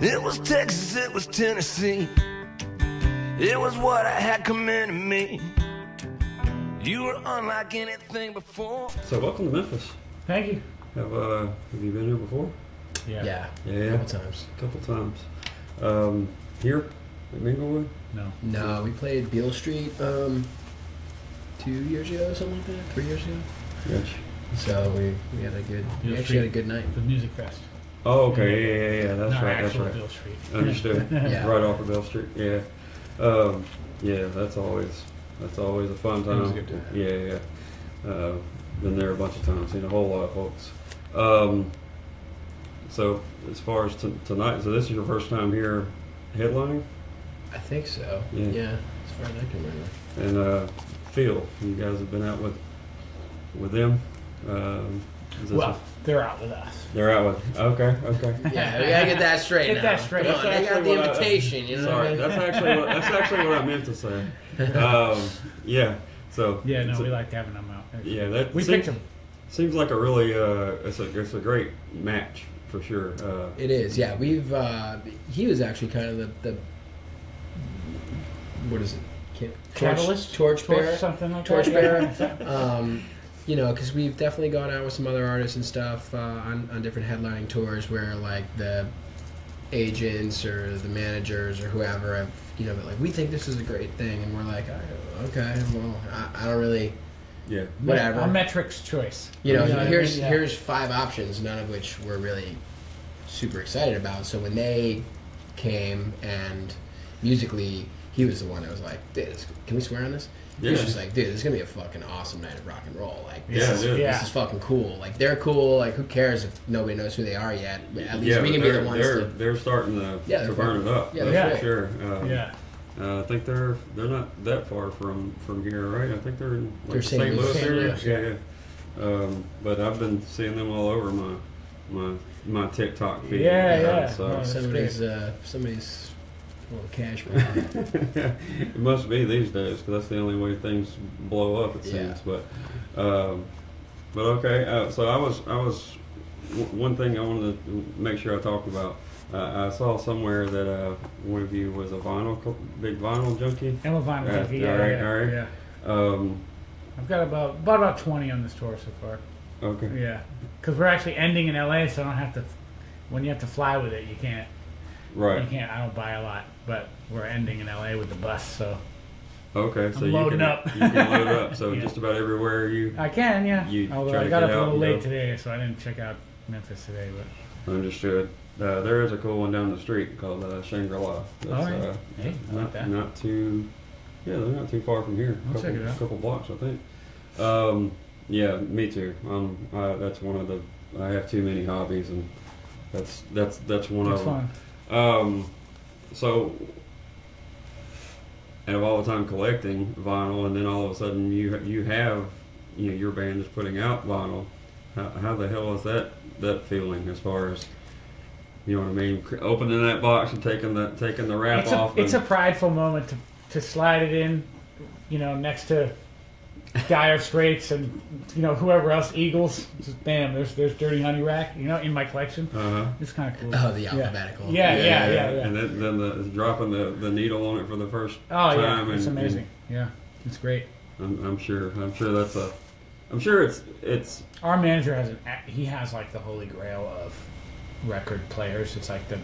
It was Texas, it was Tennessee. It was what I had coming to me. You were unlike anything before. So welcome to Memphis. Thank you. Have you been here before? Yeah. A couple times. Here at Minglewood? No, we played Beale Street 2 years ago, something like that. 3 years ago. Yes. So we had a good. We actually had a good night. The Music Fest. Oh, okay. Yeah. That's right. That's right. Beale Street. Understood. Yeah. Right off of Bell Street. Yeah. Yeah. That's always a fun time. It was a good time. Yeah. Been there a bunch of times. Seen a whole lot of folks. So as far as tonight, so this is your first time here headlining? I think so. Yeah. As far as I can remember. And Phil, you guys have been out with them. Well, they're out with us. They're out with. Okay. Yeah, we gotta get that straight. Get now. that straight. Come on, they got the invitation. You know. Sorry, that's actually what I meant to say. Yeah. So. Yeah, no, we like having them out. Yeah, we picked them. Seems like a really it's a great match for sure. It is. Yeah, we've. He was actually kind of the what is it? Catalyst? Torchbearer. Something like Torchbearer. that. You know, because we've definitely gone out with some other artists and stuff on different headlining tours where like the agents or the managers or whoever have, you know, like, we think this is a great thing, and we're like, okay, well, I don't really, Yeah. whatever. A metric's choice. You know, what I here's mean? Yeah. here's 5 options, none of which we're really super excited about. So when they came and musically, he was the one that was like, dude, can we swear on this? He was just like, dude, this is gonna be a fucking awesome night of rock and roll. Like, this is fucking cool. Like, they're cool. Like, who cares if nobody knows who they are yet? At least we can be the ones they're starting to burn it up. Yeah, that's for sure. Yeah. I think they're not that far from here, right? I think they're in They're St. Louis area. Louis, Yeah. But I've been seeing them all over my TikTok feed. So No, somebody's little cash grab. it must be these days, because that's the only way things blow up, it seems. But okay. So I was one thing I wanted to make sure I talked about. I saw somewhere that one of you was a big vinyl junkie. I'm a vinyl junkie. All right. Yeah. I've got about 20 on this tour so far. Okay. Yeah, because we're actually ending in LA, so I don't have to. When you have to fly with it, you can't. Right. You can't. I don't buy a lot, but we're ending in LA with the bus, so. Okay, so I'm loading up. You can load up. So Yeah. just about everywhere I can, yeah. You Although try I to got get up a out little and late go. today, so I didn't check out Memphis today. But Understood. There is a cool one down the street called Shangri-La. That's, right. Hey, I like that. Not too. Yeah, they're not too far from here. I'll check it out. A couple blocks, I think. Yeah, me too. That's one of the. I have too many hobbies, and that's one it's of them. fun. So, out of all the time collecting vinyl, and then all of a sudden you have, your band is putting out vinyl. How the hell is that feeling as far as, you know what I mean, opening that box and taking the wrap off? It's a prideful moment to slide it in, next to Dire Straits and whoever else, Eagles. Just bam, there's Dirty Honey Rack, in my collection. It's kind of cool. Oh, the alphabetical. Yeah. And then dropping the needle on it for the first time. Yeah, it's amazing. Yeah, it's great. I'm sure it's. Our manager has like the holy grail of record players. It's like the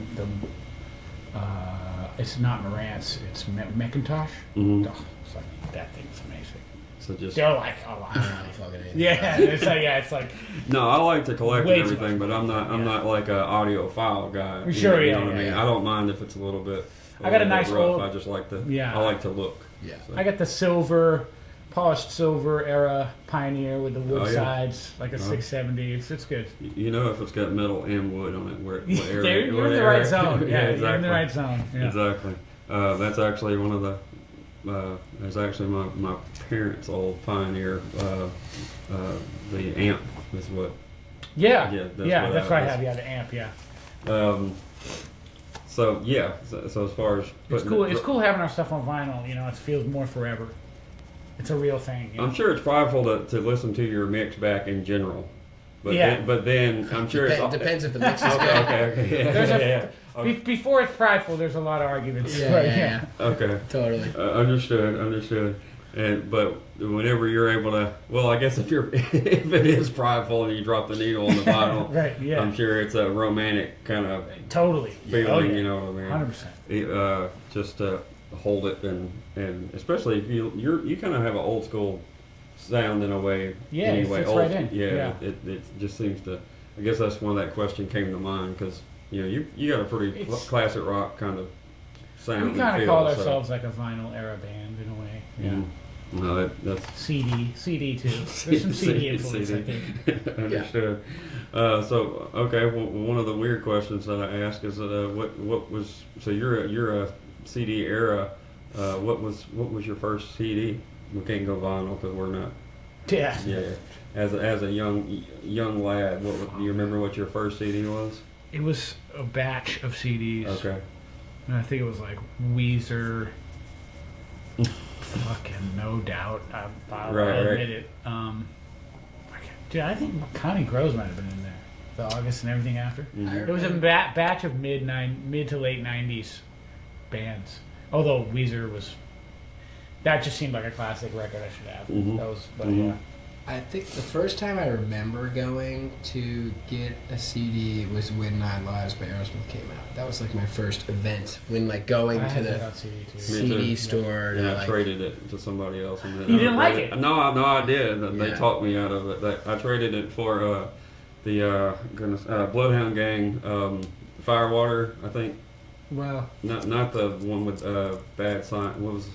it's not Marantz, it's McIntosh. Mm-hmm. Oh, it's like, that thing's amazing. So they're like a lot. I don't know fucking anything. It's like. No, I like to collect Way everything, but I'm not like a audiophile guy. Sure, you know what I mean? I don't mind if it's a little bit. I got a nice rough. old. I just like to. Yeah. I like to look. Yeah. So. I got the polished silver era Pioneer with the wood sides, like a 670. It's good. You know, if it's got metal and wood on it, what area? You're in the right zone. Yeah, exactly. You're in the right zone. Yeah. Exactly. That's actually one of the. There's actually my parents' old Pioneer. The amp is what. Yeah. That's what I have. Yeah, the amp. Yeah. So yeah. So as far as it's cool. It's cool having our stuff on vinyl. It feels more forever. It's a real thing. I'm sure it's prideful to listen to your mix back in general. But then I'm sure Depends if the mix is good. Okay. Before it's prideful, there's a lot of arguments. Yeah. Okay. Totally. Understood. But whenever you're able to, well, I guess if it is prideful and you drop the needle on the vinyl, right? Yeah. I'm sure it's a romantic kind of totally feeling. You know what I mean? 100%. Just to hold it and especially if you kind of have an old school sound in a way. Yeah. Anyway, It fits right in. Yeah. It just seems to. I guess that's when that question came to mind because you got a pretty classic rock kind of sound. We kind of called ourselves like a vinyl era band in a way. Yeah. Mm-hmm. No, that's CD too. There's some CD influence, I think. Understood. So okay, well, one of the weird questions that I ask is what was so you're a CD era. What was your first CD? We can't go vinyl because we're not. Yeah. Yeah. As a young lad, do you remember what your first CD was? It was a batch of CDs. Okay. And I think it was like Weezer. Fucking No Doubt. I'll admit it. Dude, I think Connie Groves might have been in there. The August and everything after. Mm-hmm. It was a batch of mid to late 90s bands. Although Weezer was... That just seemed like a classic record I should have. Mm-hmm. That was... But Mm-hmm. yeah. I think the first time I remember going to get a CD was when 9 Lives by Aerosmith came out. That was like my first event when like going to the CD store. Yeah, like, I traded it to somebody else. And then You didn't like it? No, I did. They Yeah. talked me out of it. I traded it for the Bloodhound Gang, Firewater, I think. Well... Not the one with Bad Sign. What was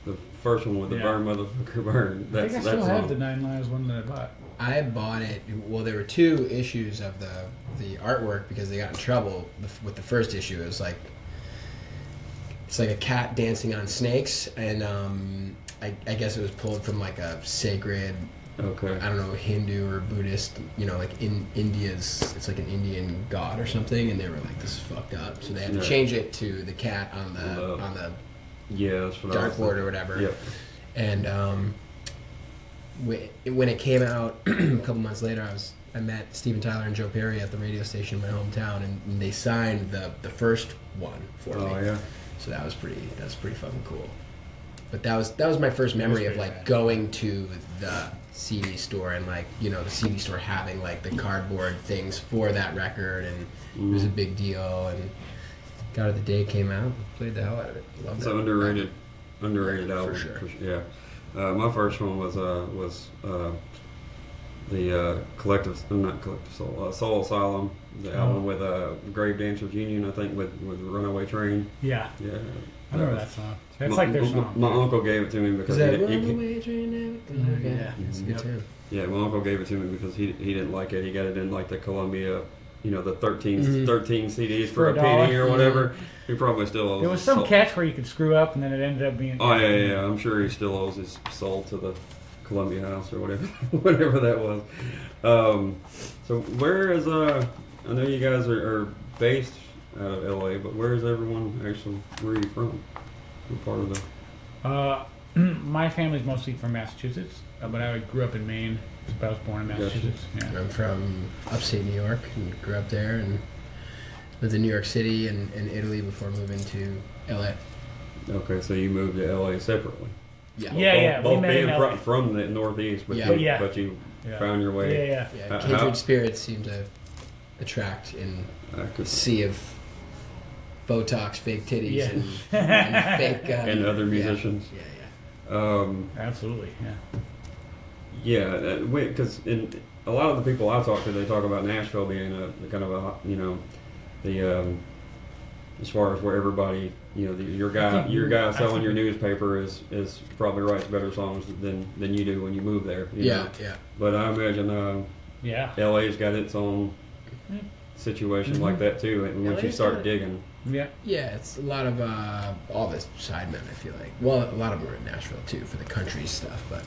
the first one with the Burn Motherfucker Burn? I think I still have the 9 Lives one that I bought. I bought it. Well, there were 2 issues of the artwork because they got in trouble with the first issue. It was like it's like a cat dancing on snakes, and I guess it was pulled from like a sacred, I don't know, Hindu or Buddhist, like in India's, it's like an Indian god or something, and they were like, this is fucked up, so they had to change it to the cat on the that's what dartboard or whatever. Yep. And when it came out a couple months later, I met Steven Tyler and Joe Perry at the radio station in my hometown, and they signed the first one for me. Oh yeah. So that was pretty fucking cool. But that was my first memory of like going to the CD store and like the CD store having like the cardboard things for that record, and it was a big deal. And God of the Day came out, played the hell out of it. Loved it. It's an underrated album. For sure. Yeah. My first one was the Soul Asylum, the album with Grave Dancers Union, I think, with Runaway Train. Yeah. Yeah. I remember that song. That's like their song. My uncle gave it to me because Runaway Train? Yeah. It's a good tune. Yeah, my uncle gave it to me because he didn't like it. He got it in like the Columbia, the 13 CDs for a penny or whatever. He probably still owes. There was some catch where you could screw up, and then it ended up being. Oh yeah. I'm sure he still owes his soul to the Columbia House or whatever, whatever that was. So where is I know you guys are based out of LA, but where is everyone actually? Where are you from? What part of the? My family's mostly from Massachusetts, but I grew up in Maine. I was born in Massachusetts. Gotcha. Yeah. I'm from upstate New York and grew up there and lived in New York City and Italy before moving to LA. Okay, so you moved to LA separately. Yeah. Both we met being in LA. from the Northeast, but Yeah. you found your way. Yeah. Kindred spirits seem to attract in a sea of Botox, fake titties, and fake and other musicians. Yeah. Absolutely. Yeah. Yeah, because a lot of the people I talk to, they talk about Nashville being a kind of a as far as where everybody your guy selling your newspaper is probably writes better songs than you do when you move there. You know? But I imagine LA's got its own situation like that too, and once you start digging. Yeah, it's a lot of all the sidemen. I feel like, well, a lot of them are in Nashville too for the country stuff. But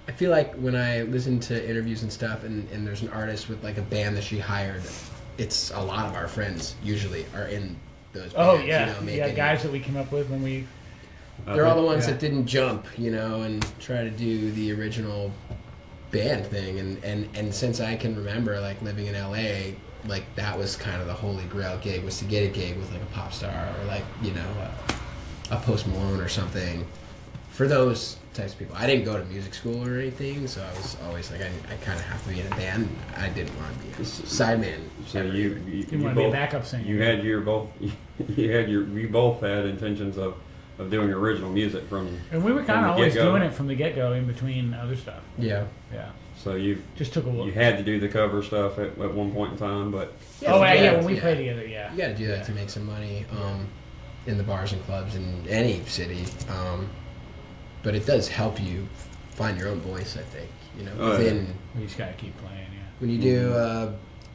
I feel like when I listen to interviews and stuff, and there's an artist with like a band that she hired, it's a lot of our friends usually are in those bands. Oh yeah, guys that we came up with when we. They're all the ones that didn't jump, and try to do the original band thing, and since I can remember, like, living in LA, like, that was kind of the holy grail gig, was to get a gig with, like, a pop star or, like, you know, a Post Malone or something. For those types of people, I didn't go to music school or anything, so I was always like, I kind of have to be in a band. I didn't want to be a sideman. So you want to be a backup singer. You both had intentions of doing original music from. And we were kind of always doing it from the get-go, in between other stuff. Yeah. So you just took a look. You had to do the cover stuff at one point in time, but when we played together, you got to do that to make some money in the bars and clubs in any city. But it does help you find your own voice, I think. You know, within. You just gotta keep playing. Yeah. When you do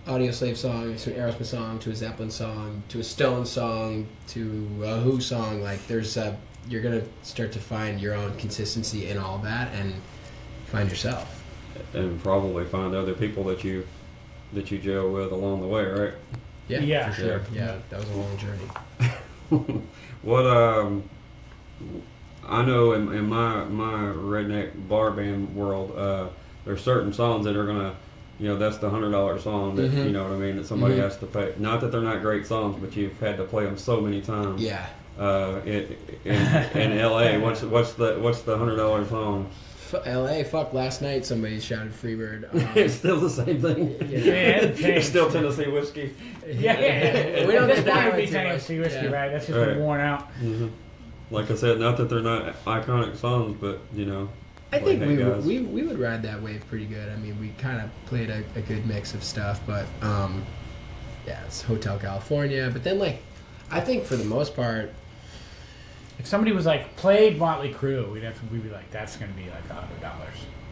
Audio Slave song to an Aerosmith song to a Zeppelin song to a Stone song to a Who song, like you're gonna start to find your own consistency in all that and find yourself. And probably find other people that you gel with along the way, right? Yeah, for sure. Yeah, that was a long journey. What I know in my redneck bar band world, there's certain songs that are gonna, you know, that's the $100 song that you know what I mean, that somebody has to pay. Not that they're not great songs, but you've had to play them so many times. Yeah. In LA, what's the $100 song? LA, fuck last night. Somebody shouted Freebird. It's still the same thing. It's still Tennessee whiskey. Yeah. We don't get that be Tennessee whiskey, right? That's just been worn out. Mm-hmm. Like I said, not that they're not iconic songs, but you know. I think we would ride that wave pretty good. I mean, we kind of played a good mix of stuff, but it's Hotel California. But then, like, I think for the most part, if somebody was like played Motley Crue, we'd be like, that's gonna be like $100.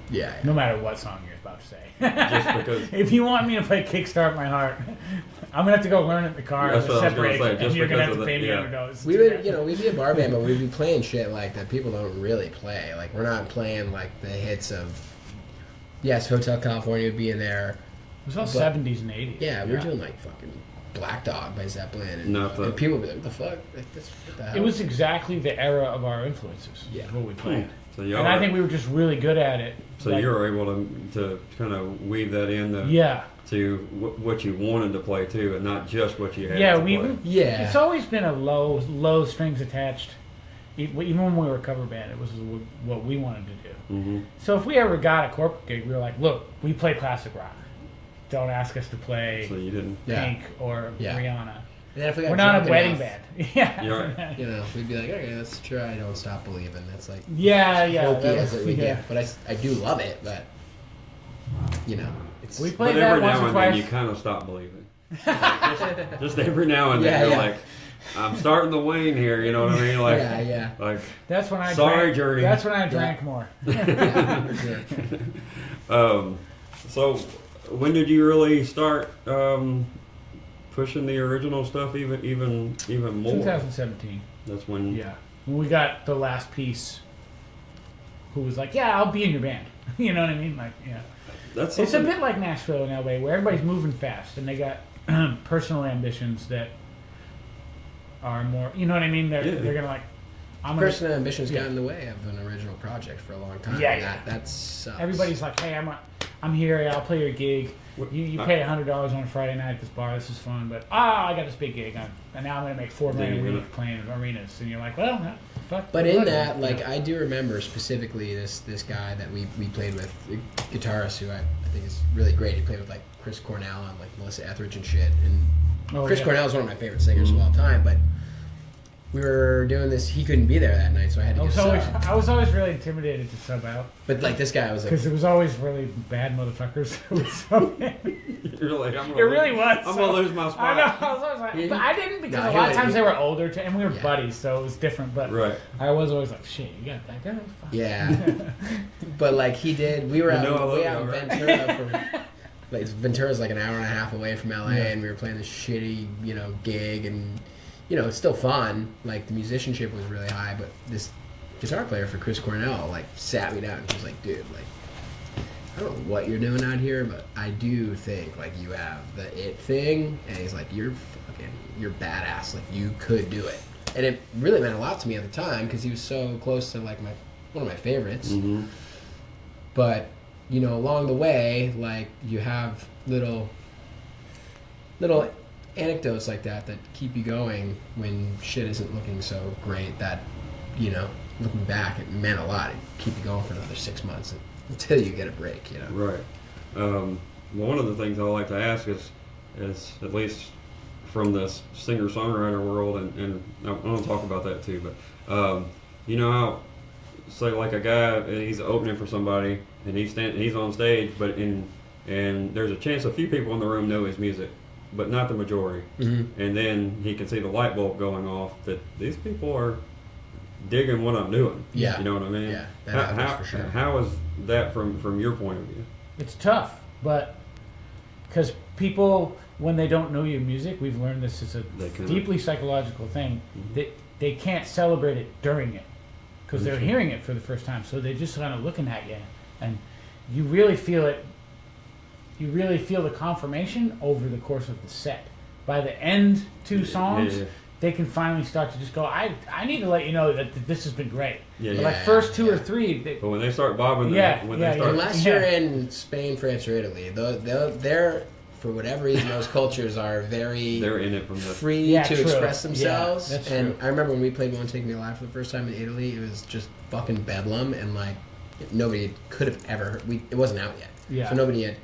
Yeah. No matter what song you're about to say. Just because. If you want me to play Kickstart My Heart, I'm gonna have to go learn it in the car. That's what I was gonna say. And you're gonna have to pay me $100. We would, we'd be a bar band, but we'd be playing shit like that people don't really play. Like, we're not playing like the hits of. Yes, Hotel California would be in there. It was all 70s and 80s. Yeah, we're doing like fucking Black Dog by Zeppelin, and people would be like, "What the fuck? Like this? What the hell?" It was exactly the era of our influences. Yeah, what we played. So and I think we were just really good at it. So you were able to kind of weave that in to what you wanted to play too, and not just what you had to play. It's always been a low strings attached. Even when we were a cover band, it was what we wanted to do. Mm-hmm. So if we ever got a corporate gig, we were like, look, we play classic rock. Don't ask us to play Pink or Rihanna. And then if we're not a wedding band. We'd be like, okay, let's try Don't Stop Believing. That's like hokey as it would get. But I do love it, but it's. We played but that every once now or and twice. then you kind of stop believing. just every now and then you're like, I'm starting to wane here. You know what I mean? Like, like that's when I drank, Journey. That's when I drank more. For sure. So when did you really start pushing the original stuff even more? 2017. That's when. Yeah, when we got the last piece. Who was like, "Yeah, I'll be in your band." You know what I mean? Like, yeah. It's a bit like Nashville in LA, where everybody's moving fast and they got personal ambitions that are more. You know what I mean? They're gonna like. Personal ambitions got in the way of an original project for a long time. Yeah, that sucks. Everybody's like, "Hey, I'm here. I'll play your gig. You pay $100 on a Friday night at this bar. This is fun, but I got this big gig, and now I'm gonna make $4 grand a week playing arenas." And you're like, "Well, fuck." But in that, like, I do remember specifically this guy that we played with, a guitarist who I think is really great. He played with like Chris Cornell and like Melissa Etheridge and shit. And Chris Cornell is one of my favorite singers of all time, but. We were doing this. He couldn't be there that night, so I had to sub. I was always really intimidated to sub out. But like this guy was like, because it was always really bad motherfuckers who would sub in. You're like, it really was. I'm gonna lose my spot. I know. I was always like, but I didn't because a lot of times they were older and we were buddies, so it was different. But I was always like, shit, you got that guy? Fuck. Yeah. But like he did. We were out in Ventura like Ventura's like an hour and a half away from LA, and we were playing this shitty, gig and. It's still fun. Like, the musicianship was really high, but this guitar player for Chris Cornell, like, sat me down and he was like, dude, like, I don't know what you're doing out here, but I do think, like, you have the it thing. And he's like, you're badass. Like, you could do it. And it really meant a lot to me at the time because he was so close to, like, one of my favorites. Mm-hmm. But along the way, like you have little anecdotes like that keep you going when shit isn't looking so great. That looking back, it meant a lot. It keep you going for another 6 months until you get a break. Right. Well, one of the things I like to ask is at least from the singer-songwriter world, and I want to talk about that too, but how, say like a guy, he's opening for somebody, and he's on stage, and there's a chance a few people in the room know his music, but not the majority. Mm-hmm. And then he can see the light bulb going off that these people are digging what I'm doing. Yeah. You know what I mean? Yeah, that happens for sure. How is that from your point of view? It's tough, but because people, when they don't know your music, we've learned this is a deeply psychological thing, mm-hmm. they can't celebrate it during it because they're hearing it for the first time, so they're just kind of looking at you, and you really feel it. You really feel the confirmation over the course of the set. By the end 2 songs, they can finally start to just go, I need to let you know that this has been great. First 2 or 3. But when they start bobbing, unless you're in Spain, France, or Italy, they're for whatever reason, those cultures are they're in it from free to express themselves. Yeah, and true. I remember when we played "Won't Take Me Alive" for the first time in Italy, it was just fucking bedlam, and like nobody could have ever heard. It wasn't out yet, so nobody had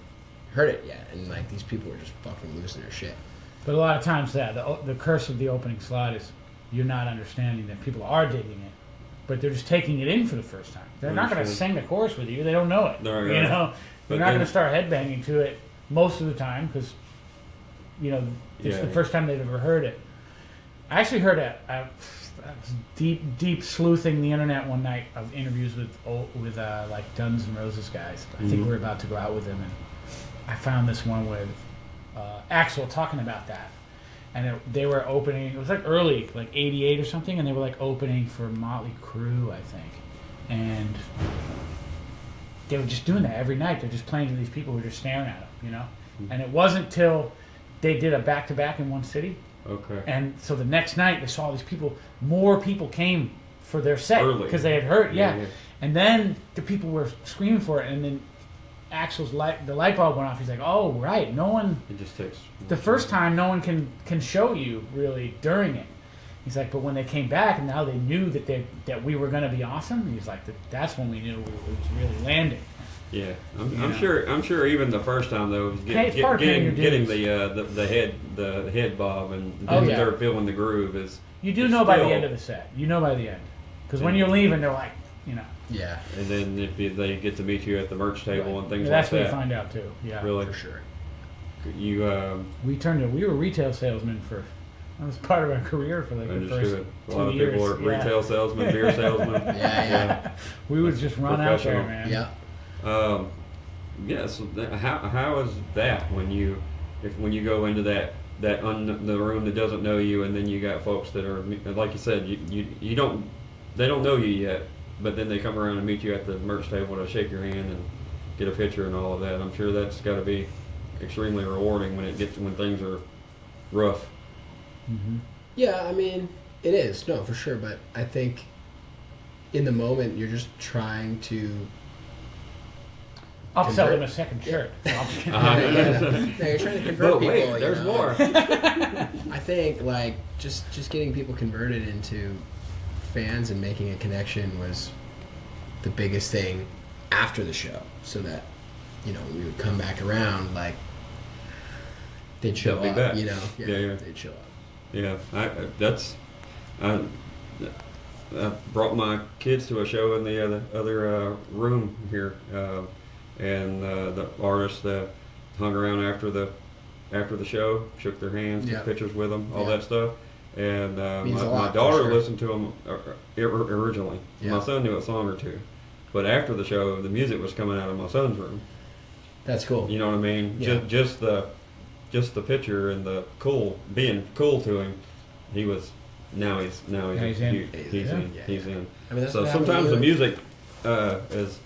heard it yet, and like these people were just fucking losing their shit. But a lot of times, the curse of the opening slot is you're not understanding that people are digging it, but they're just taking it in for the first time. They're not going to sing the chorus with you; they don't know it. They're not going to start headbanging to it most of the time because it's the first time they've ever heard it. I actually heard I was deep sleuthing the internet one night of interviews with like Guns N' Roses guys. I think we were about to go out with them, and I found this one with Axl talking about that, and they were opening. It was like early, like '88 or something, and they were like opening for Motley Crue, I think, and they were just doing that every night. They're just playing to these people who are just staring at them, And it wasn't till they did a back-to-back in one city. Okay. And so the next night they saw these people. More people came for their set because they had heard. Yeah. And then the people were screaming for it, and then Axl's the light bulb went off. He's like, "Oh, right. No one. It just takes the first time. No one can show you really during it." He's like, but when they came back and now they knew that we were going to be awesome, he's like, that's when we knew it was really landing. Yeah, I'm sure. Even the first time though, was getting the head bob and they're feeling the groove is. You do know by the end of the set. You know by the end, because when you're leaving, they're like, Yeah. And then if they get to meet you at the merch table and things like that. That's what you find out too. Yeah, really, for sure. We were retail salesmen for. That was part of our career for like the first 2 years. A lot of people are retail salesmen, beer salesmen. Yeah. We would just run out there, man. Yeah. So how is that when you go into the room that doesn't know you, and then you got folks that are like you said, they don't know you yet, but then they come around and meet you at the merch table to shake your hand and get a picture and all of that. I'm sure that's got to be extremely rewarding when things are rough. Mm-hmm. Yeah, I mean, it is. No, for sure. But I think in the moment, you're just trying to upsell them a second shirt. No, you're trying to convert people. Wait, there's more. I think like just getting people converted into fans and making a connection was the biggest thing after the show, so that we would come back around, like they'd show up. Back. They'd show up. Yeah, I brought my kids to a show in the other room here, and the artists hung around after the show, shook their hands, took pictures with them, all that stuff. And my daughter listened to them originally. Yeah. My son knew a song or two, but after the show, the music was coming out of my son's room. That's cool. You know what I mean? Yeah. Just the picture and the being cool to him. He's in. He's in. I mean, so sometimes the music is,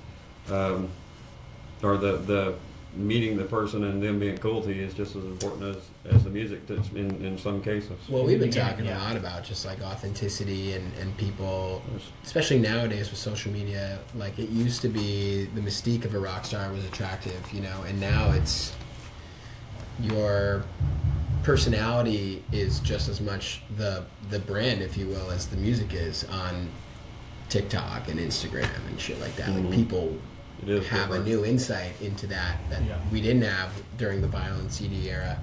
or the meeting the person and them being cool to you is just as important as the music that's in some cases. Well, we've been talking a lot about just like authenticity and people, especially nowadays with social media. Like it used to be the mystique of a rock star was attractive, you know, and now it's your personality is just as much the brand, if you will, as the music is on TikTok and Instagram and shit like that. Like people have a new insight into that we didn't have during the vinyl and CD era.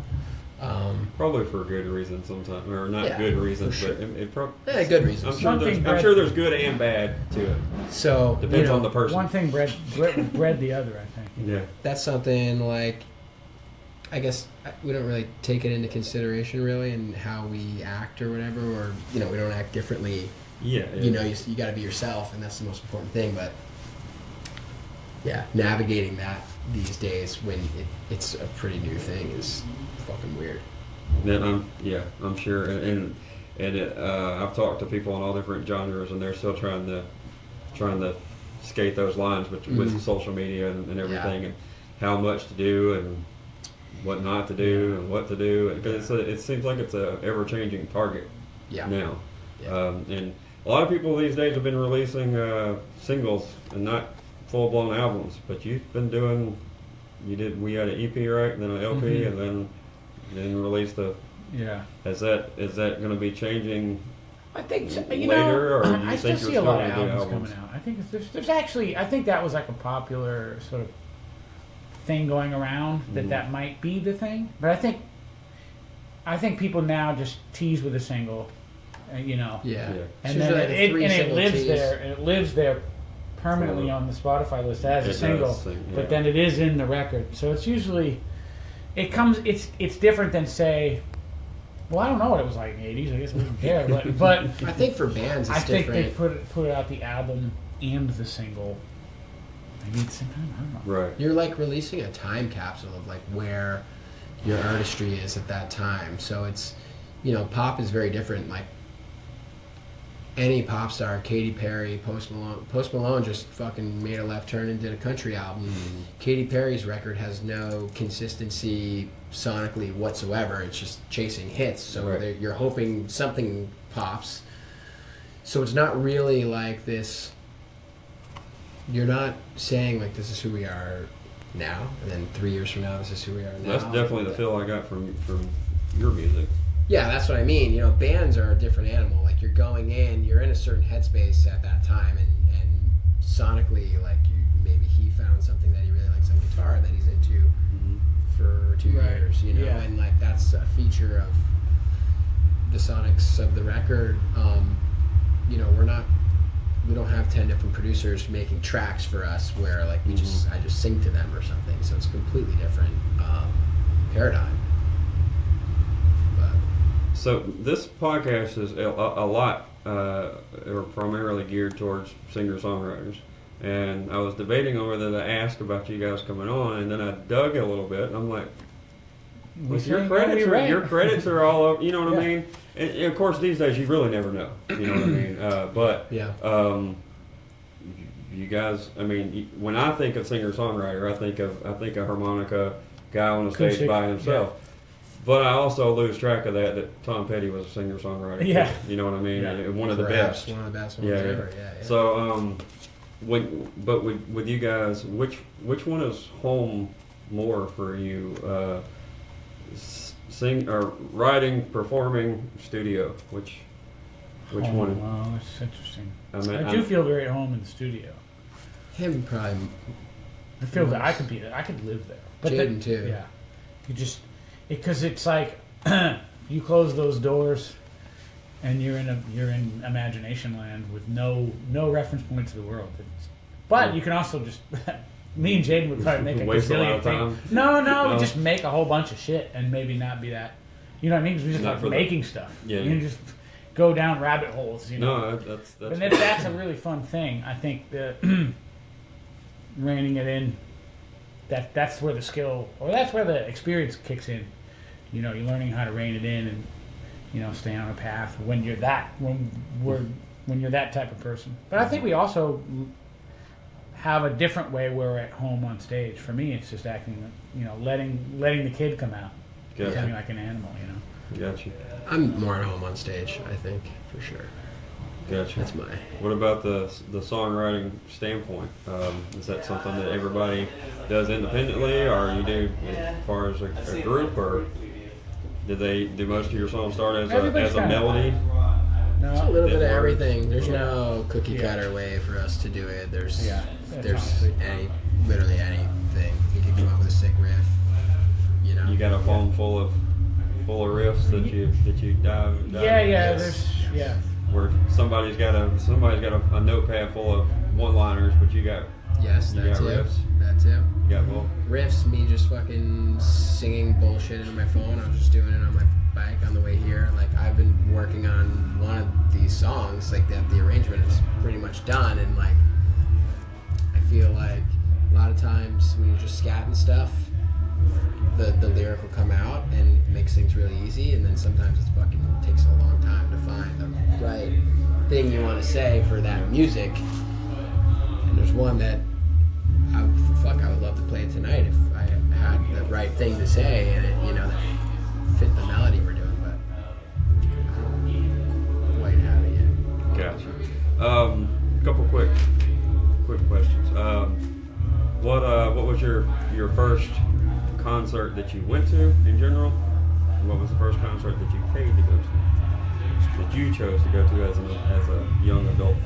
Probably for good reasons sometimes, or not good reasons, sure. but good reasons. I'm sure there's good and bad to it. So depends on the person. One thing bred the other, I think. Yeah, that's something like, I guess we don't really take it into consideration really in how we act or whatever, or you know, we don't act differently. Yeah. You know, you got to be yourself, and that's the most important thing. But yeah, navigating that these days when it's a pretty new thing is fucking weird. Then I'm sure, and I've talked to people in all different genres, and they're still trying to skate those lines with social media and everything, and how much to do and what not to do and what to do, because it seems like it's a ever-changing target now. And a lot of people these days have been releasing singles and not full-blown albums, but you've been doing. We had an EP, right, and then an LP, and then released a. Yeah. Is that going to be changing? I think later, or do you I think still see a lot of albums coming out. I think there's actually, I think that was like a popular sort of thing going around that might be the thing, but I think people now just tease with a single, you know. Yeah. And then it lives there permanently on the Spotify list as a single, but then it is in the record. So it's usually it's different than, say, well, I don't know what it was like in the 80s. I guess we didn't care, but I think for bands it's different. I think they put out the album and the single maybe at the same time. I don't know. Right. You're like releasing a time capsule of like where your artistry is at that time. So it's, you know, pop is very different. Like any pop star, Katy Perry, Post Malone just fucking made a left turn and did a country album. Katy Perry's record has no consistency sonically whatsoever. It's just chasing hits. So you're hoping something pops. So it's not really like this. You're not saying like this is who we are now, and then 3 years from now this is who we are now. That's definitely the feel I got from your music. Yeah, that's what I mean. You know, bands are a different animal. Like you're going in, you're in a certain headspace at that time, and sonically, like maybe he found something that he really likes on guitar that he's into for 2 years. You know, and like that's a feature of the sonics of the record. You know, we don't have 10 different producers making tracks for us where like I just sing to them or something. So it's a completely different paradigm. So this podcast is a lot, or primarily geared towards singer-songwriters. And I was debating on whether to ask about you guys coming on, and then I dug a little bit, and I'm like, your credits are all over, you know what I mean? And of course, these days you really never know, you know what I mean? You guys, I mean, when I think of singer-songwriter, I think of harmonica guy on the stage by himself. But I also lose track of that Tom Petty was a singer-songwriter. Yeah. You know what I mean? Yeah. One of the best. One of the best ones ever, yeah. So, with you guys, which one is home more for you? Writing, performing, studio? Which one? Wow, that's interesting. I do feel very at home in the studio. Him probably. I feel that I could be there. I could live there. But Jaydon too. Yeah. You just. Because it's like you close those doors, and you're in imagination land with no reference point to the world. But you can also just me and Jaydon would probably make a gazillion things. No, just make a whole bunch of shit and maybe not be that. You know what I mean? Because we just like making stuff. Yeah. You can just go down rabbit holes. You know. No, that's. But that's a really fun thing. I think reining it in. That's where the skill, or that's where the experience kicks in. You know, you're learning how to rein it in and, you know, stay on a path when you're that type of person. But I think we also have a different way where we're at home on stage. For me, it's just acting, letting the kid come out, becoming like an animal, Gotcha. I'm more at home on stage, I think, for sure. Gotcha. That's my. What about the songwriting standpoint? Is that something that everybody does independently, or you do as far as a group, or do most of your songs start as a melody? No, it's a little bit of everything. There's no cookie cutter way for us to do it. There's literally anything. You can come up with a sick riff. You got a phone full of riffs that you dive. Where somebody's got a notepad full of one-liners, but you got riffs. That's it. You got riffs. Me just fucking singing bullshit into my phone. I was just doing it on my bike on the way here. Like I've been working on one of these songs, like that. The arrangement is pretty much done, and like I feel like a lot of times when you're just scatting stuff, the lyric will come out and it makes things really easy, and then sometimes it fucking takes a long time to find the right thing you want to say for that music. And there's one that I would love to play tonight if I had the right thing to say and it, that fit the melody we're doing, but I don't quite have it yet. Gotcha. A couple quick questions. What was your first concert that you went to in general? And what was the first concert that you paid to go to? That you chose to go to as a young adult?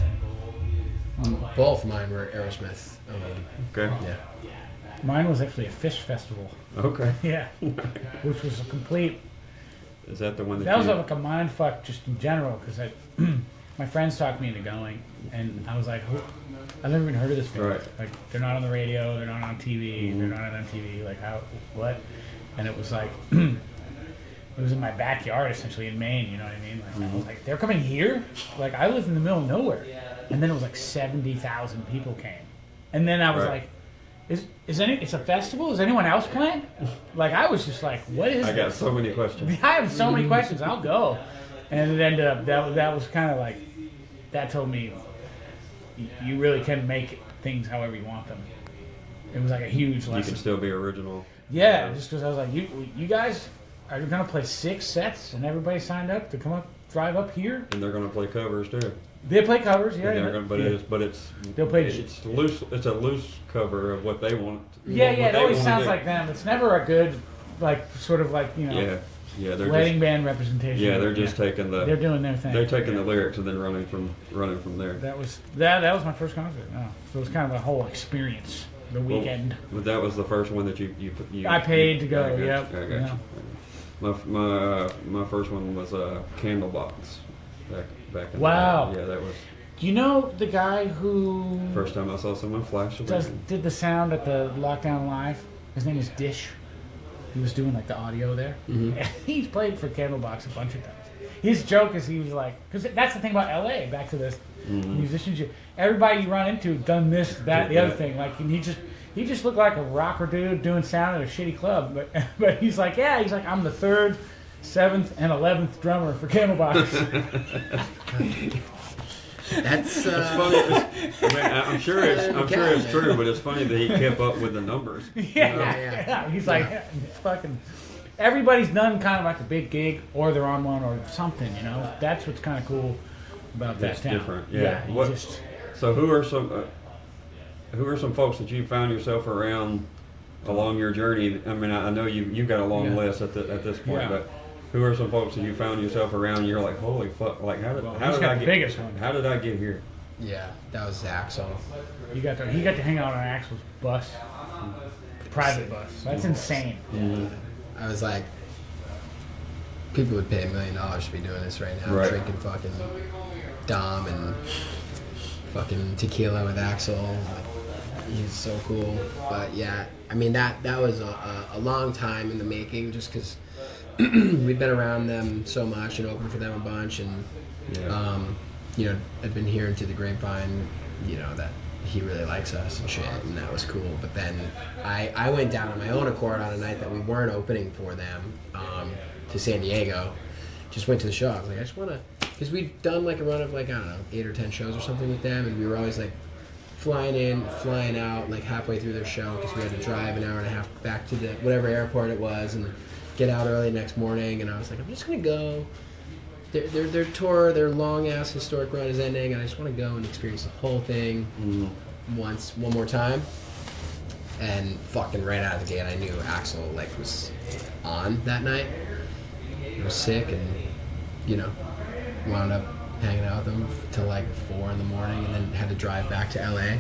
Both mine were Aerosmith. Okay. Yeah. Mine was actually a Fish festival. Okay. Yeah. Which was a complete. Is that the one that was like a mind fuck just in general, because my friends talked me into going, and I was like, I've never even heard of this band. Right. Like, they're not on the radio, they're not on TV, they're not on MTV. Like, how? What? And it was like, it was in my backyard essentially in Maine. You know what I mean? Like, I was like, they're coming here? Like, I live in the middle of nowhere. And then it was like 70,000 people came, and then I was like, it's a festival? Is anyone else playing? Like, I was just like, what is? I got so many questions. I have so many questions. I'll go, and it ended up that was kind of like, that told me you really can make things however you want them. It was like a huge lesson. You can still be original. Yeah, just because I was like, you guys are gonna play 6 sets, and everybody signed up to come up, drive up here, and they're gonna play covers too. They play covers, yeah. They'll play. It's loose. It's a loose cover of what they want. It always sounds like them. It's never a good, like, sort of like, Yeah, they're wedding band representation. Yeah, they're just taking the. They're doing their thing. They're taking the lyrics and then running from there. That was my first concert. No. So it was kind of a whole experience. The weekend. Well, that was the first one that you I paid to go. Yep. I got you. My first one was Candlebox. Back in wow. The day. Yeah, that was. Do you know the guy who? First time I saw someone flash away. Did the sound at the Lockdown Live? His name is Dish. He was doing like the audio there. Mm-hmm. He's played for Candlebox a bunch of times. His joke is he was like, because that's the thing about LA. Back to this, musicians. Everybody you run into done this, that, the other thing. Like, and he just looked like a rocker dude doing sound at a shitty club. But he's like, I'm the 3rd, 7th, and 11th drummer for Candlebox. That's funny. I'm sure it's true, but it's funny that he kept up with the numbers. Yeah. He's like, it's fucking. Everybody's done kind of like a big gig, or they're on one, or something. That's what's kind of cool about that town. Different. Yeah. So who are some folks that you found yourself around along your journey? I mean, I know you've got a long list at this point, but who are some folks that you found yourself around and you're like, holy fuck, like how did I get here? Yeah, that was Axel. He got to hang out on Axel's bus, private bus. That's insane. Mm-hmm. I was like, people would pay $1 million to be doing this right now, drinking fucking Dom and fucking tequila with Axel. Like, he's so cool. But yeah, I mean that was a long time in the making, just because we've been around them so much and opened for them a bunch, and I've been hearing to the grapevine, that he really likes us and shit, and that was cool. But then I went down on my own accord on a night that we weren't opening for them, to San Diego. Just went to the show. I was like, because we'd done like a run of like, I don't know, 8 or 10 shows or something with them, and we were always like flying in, flying out, like halfway through their show because we had to drive an hour and a half back to the whatever airport it was and get out early next morning. And I was like, I'm just gonna go. Their tour, their long ass historic run is ending, and I just want to go and experience the whole thing one more time. And fucking right out of the gate, I knew Axel like was on that night. I was sick, and wound up hanging out with him till like 4 in the morning, and then had to drive back to LA.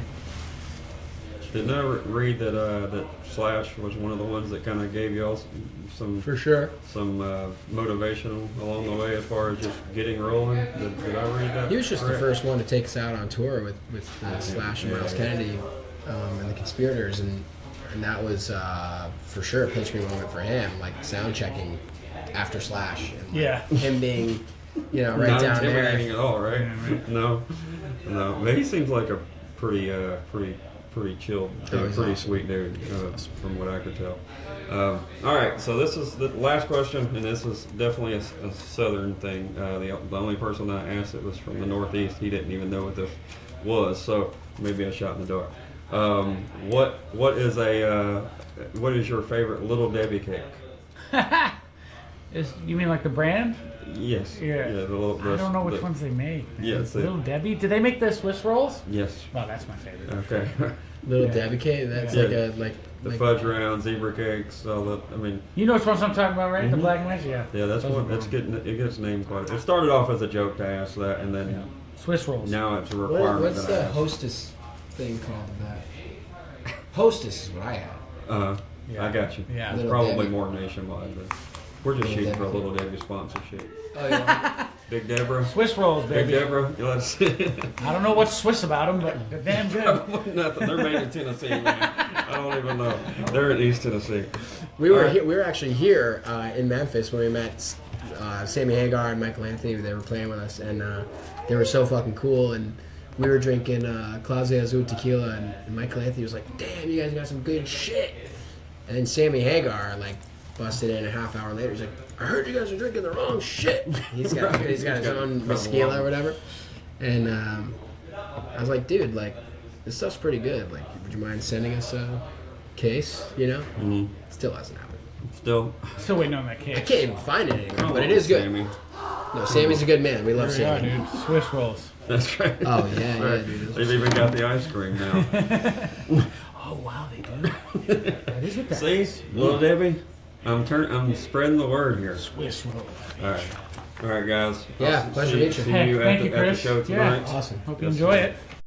Didn't I read that that Slash was one of the ones that kind of gave you all some For sure. some motivation along the way as far as just getting rolling? Did I read that? He was just the first one to take us out on tour with Slash and Miles Kennedy and the Conspirators, and that was for sure a pinch me moment for him, like sound checking after Slash, and him being right Not down there. intimidating at all, right? Yeah, right. No. But he seems like a pretty chilled, pretty awesome. sweet dude, from what I could tell. All right, so this is the last question, and this is definitely a southern thing. The only person that I asked it was from the Northeast. He didn't even know what this was, so maybe I shot in the dark. What is your favorite Little Debbie cake? You mean like the brand? Yes. Yeah. I don't know which ones they make. Yeah, Little Debbie. Do they make the Swiss rolls? Yes. Oh, that's my favorite. Okay. Little Yeah. Debbie cake. That's Yeah. The like fudge round, zebra cakes, all that. I mean, You know which ones I'm talking about, right? The black ones? Yeah. yeah, that's Those what are that's good. getting. It gets named quite. It started off as a joke to ask that, and then Swiss rolls. now it's a requirement. what's that I the ask. Hostess thing called? Hostess is what I had. Yeah. I got you. Yeah. It's Little probably Debbie. more nationwide, but we're just Little shooting for a Debbie. Little Debbie sponsorship. Oh yeah. Big Deborah. Swiss rolls, Big baby. Deborah. Let's I don't know what's Swiss about them, but they're damn good. Nothing. They're made in Tennessee, man. I don't even know. They're in East Tennessee. We were All right. here, we were actually here in Memphis when we met Sammy Hagar and Michael Anthony. They were playing with us, and they were so fucking cool. And we were drinking Clase Azul tequila, and Michael Anthony was like, "Damn, you guys got some good shit." And then Sammy Hagar busted in a half hour later. He's like, "I heard you guys are drinking the wrong shit." He's got his own Mesquila or whatever. And I was like, "Dude, this stuff's pretty good. Would you mind sending us a case?" Mm-hmm. Still hasn't happened. Still Still waiting on that I cake. can't even find it anymore, but it Oh, is good. Sammy. No, Sammy's a good man. We love There we Sammy. are, dude. Swiss rolls. That's right. Oh yeah, Right. dude. They've even got the ice cream now. Oh, wow, they do. That is what that See, is. Little Debbie, I'm spreading the word here. Swiss rolls. All right, guys. Yeah, pleasure to meet you. See Hey, you thank at you, the Chris. show Yeah. tonight. Awesome. Hope you enjoy it.